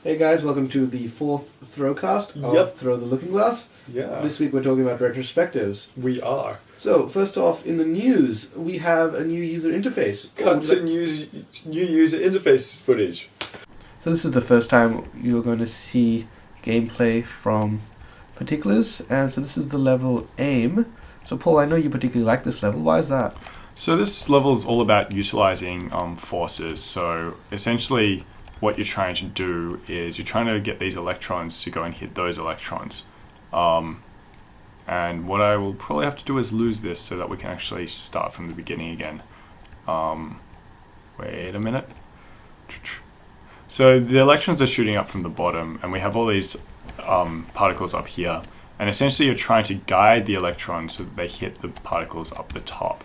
Hey guys, welcome to the fourth ThrowCast of Throw the Looking Glass. Yeah. This week we're talking about retrospectives. We are. So, first off, in the news, we have a new user interface. Cut to new user interface footage. So this is the first time you're going to see gameplay from particulars, and so this is the level aim. So Paul, I know you particularly like this level. Why is that? So this level is all about utilizing forces. So essentially what you're trying to do is you're trying to get these electrons to go and hit those electrons. And what I will probably have to do is lose this so that we can actually start from the beginning again. Wait a minute. So the electrons are shooting up from the bottom, and we have all these particles up here. And essentially you're trying to guide the electrons so that they hit the particles up the top.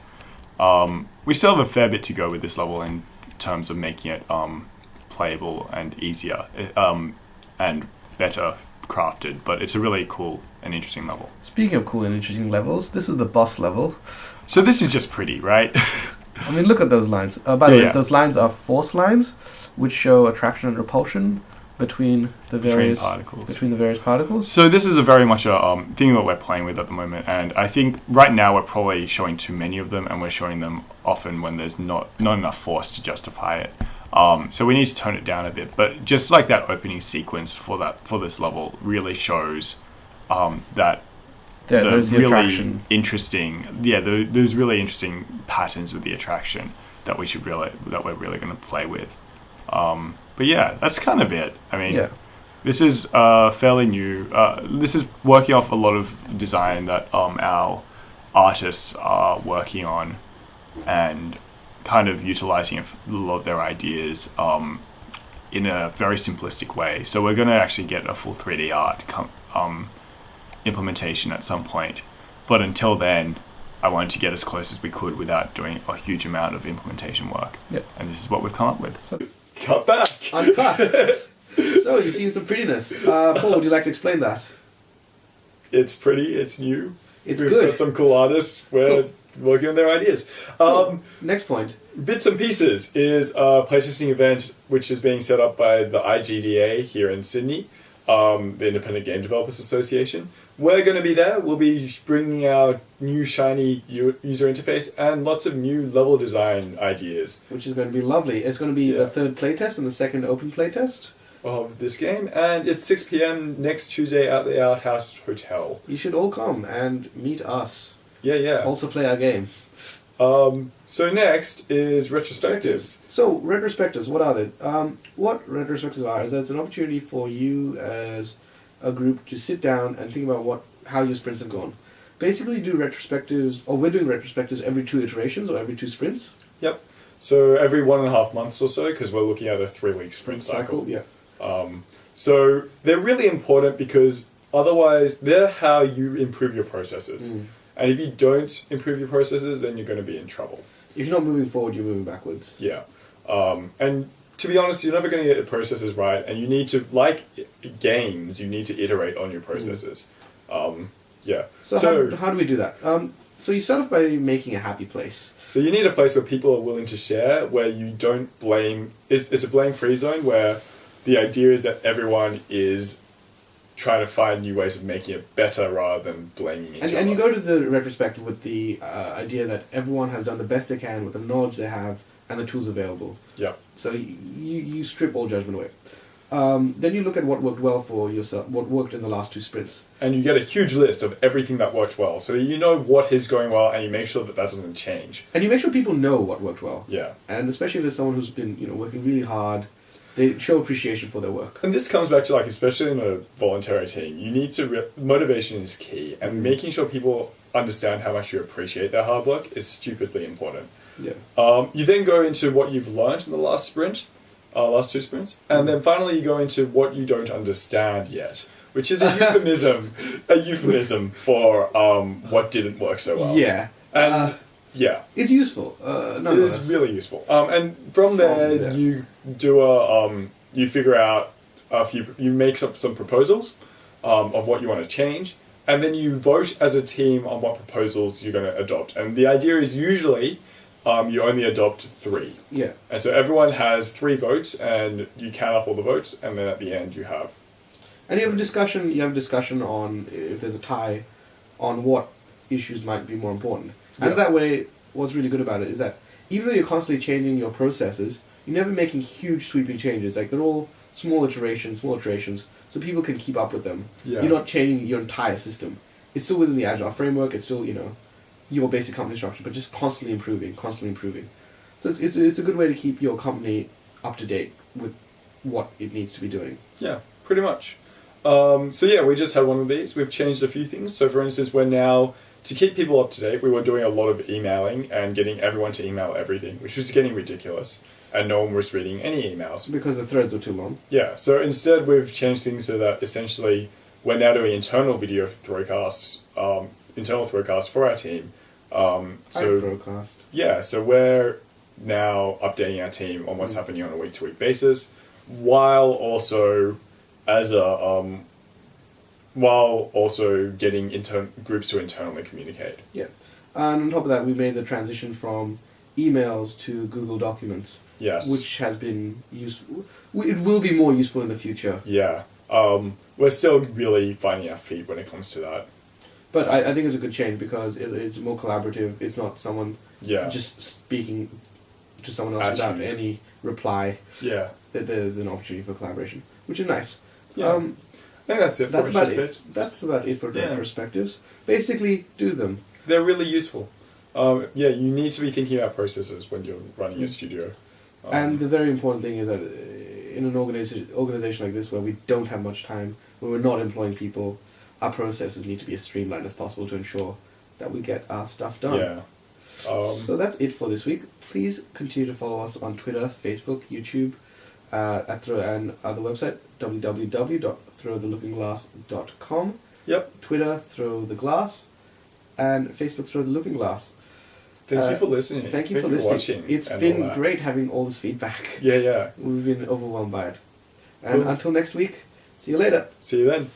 We still have a fair bit to go with this level in terms of making it playable and easier and better crafted, but it's a really cool and interesting level. Speaking of cool and interesting levels, this is the boss level. So this is just pretty, right? I mean, look at those lines. By the way, those lines are force lines, which show attraction and repulsion between the various particles. So this is a very much a thing that we're playing with at the moment, and I think right now we're probably showing too many of them, and we're showing them often when there's not enough force to justify it. So we need to tone it down a bit, but just like that opening sequence for this level really shows that there's the really attraction. There's really interesting patterns with the attraction that we're really going to play with. But yeah, that's kind of it. I mean, this is fairly new. This is working off a lot of design that our artists are working on, and kind of utilizing a lot of their ideas in a very simplistic way. So we're going to actually get a full 3D art implementation at some point. But until then, I wanted to get as close as we could without doing a huge amount of implementation work. Yep. And this is what we've come up with. So, cut back! Uncut! So, you've seen some prettiness. Paul, would you like to explain that? It's pretty, it's new. We've good. Got some cool artists. We're working on their ideas. Cool. Next point. Bits and Pieces is a playtesting event which is being set up by the IGDA here in Sydney, the Independent Game Developers Association. We're going to be there. We'll be bringing our new shiny user interface and lots of new level design ideas. Which is going to be lovely. It's going to be the third playtest and the second open playtest of this game, and it's 6 p.m. next Tuesday at the Outhouse Hotel. You should all come and meet us. Yeah. Also play our game. So next is Retrospectives. So, Retrospectives, what are they? What Retrospectives are is that it's an opportunity for you as a group to sit down and think about how your sprints have gone. Basically do retrospectives, or we're doing retrospectives every 2 iterations or every 2 sprints. Yep. So every 1.5 months or so, because we're looking at a 3-week sprint cycle. Yeah. So they're really important because otherwise they're how you improve your processes. And if you don't improve your processes, then you're going to be in trouble. If you're not moving forward, you're moving backwards. Yeah. And to be honest, you're never going to get the processes right, and you need to, like games, you need to iterate on your processes. So how do we do that? So you start off by making a happy place. So you need a place where people are willing to share, where you don't blame. It's a blame-free zone where the idea is that everyone is trying to find new ways of making it better rather than blaming each other. And you go to the retrospective with the idea that everyone has done the best they can with the knowledge they have and the tools available. Yeah. So you strip all judgment away. Then you look at what worked well for yourself, what worked in the last 2 sprints. And you get a huge list of everything that worked well. So you know what is going well, and you make sure that doesn't change. And you make sure people know what worked well. Yeah. And especially if there's someone who's been working really hard, they show appreciation for their work. And this comes back to, especially in a voluntary team, you need to... motivation is key. And making sure people understand how much you appreciate their hard work is stupidly important. Yeah. You then go into what you've learned in the last sprint, last 2 sprints, and then finally you go into what you don't understand yet, which is a euphemism for what didn't work so well. Yeah. And it's useful. It is really useful. And from there you do you figure out you make up some proposals of what you want to change, and then you vote as a team on what proposals you're going to adopt. And the idea is usually you only adopt 3. Yeah. And so everyone has 3 votes, and you count up all the votes, and then at the end you have... And you have a discussion on, if there's a tie, on what issues might be more important. And that way, what's really good about it is that even though you're constantly changing your processes, you're never making huge sweeping changes. Like, they're all small iterations, so people can keep up with them. Yeah. You're not changing your entire system. It's still within the Agile framework, it's still, your basic company structure, but just constantly improving. So it's a good way to keep your company up to date with what it needs to be doing. Yeah, pretty much. We just had one of these. We've changed a few things. So for instance, we're now, to keep people up to date, we were doing a lot of emailing and getting everyone to email everything, which was getting ridiculous. And no one was reading any emails. Because the threads were too long. Yeah, so instead we've changed things so that essentially we're now doing internal video ThrowCasts, internal ThrowCasts for our team. ThrowCast. Yeah, so we're now updating our team on what's happening on a week-to-week basis, while also getting groups to internally communicate. Yeah, and on top of that, we made the transition from emails to Google Documents. Yes, which has been useful. It will be more useful in the future. Yeah, we're still really finding our feet when it comes to that. But I think it's a good change because it's more collaborative. It's not someone just speaking to someone else without any reply. Yeah, There's an opportunity for collaboration, which is nice. Yeah. I think that's it. That's about it. That's about it for retrospectives. Basically, do them. They're really useful. You need to be thinking about processes when you're running a studio. And the very important thing is that in an organization like this, where we don't have much time, where we're not employing people, our processes need to be as streamlined as possible to ensure that we get our stuff done. Yeah. So that's it for this week. Please continue to follow us on Twitter, Facebook, YouTube, and the website www.throwtheLookingGlass.com. Yep. Twitter, Throw the Glass, and Facebook, Throw the Looking Glass. Thank you for listening. Thank you for listening. Watching. It's been great having all this feedback. Yeah. We've been overwhelmed by it. And until next week, see you later. See you then.